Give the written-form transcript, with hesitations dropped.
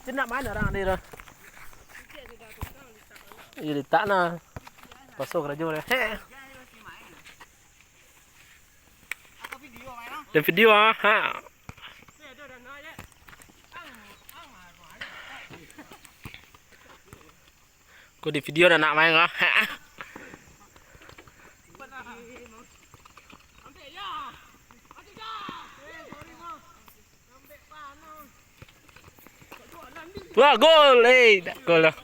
Jenak mana orang ni dah? Iya letak na. Pasok rajo le. Ada video ah. Ha. Kau di video dah nak main ah. Wah, gol. Tak gol lah.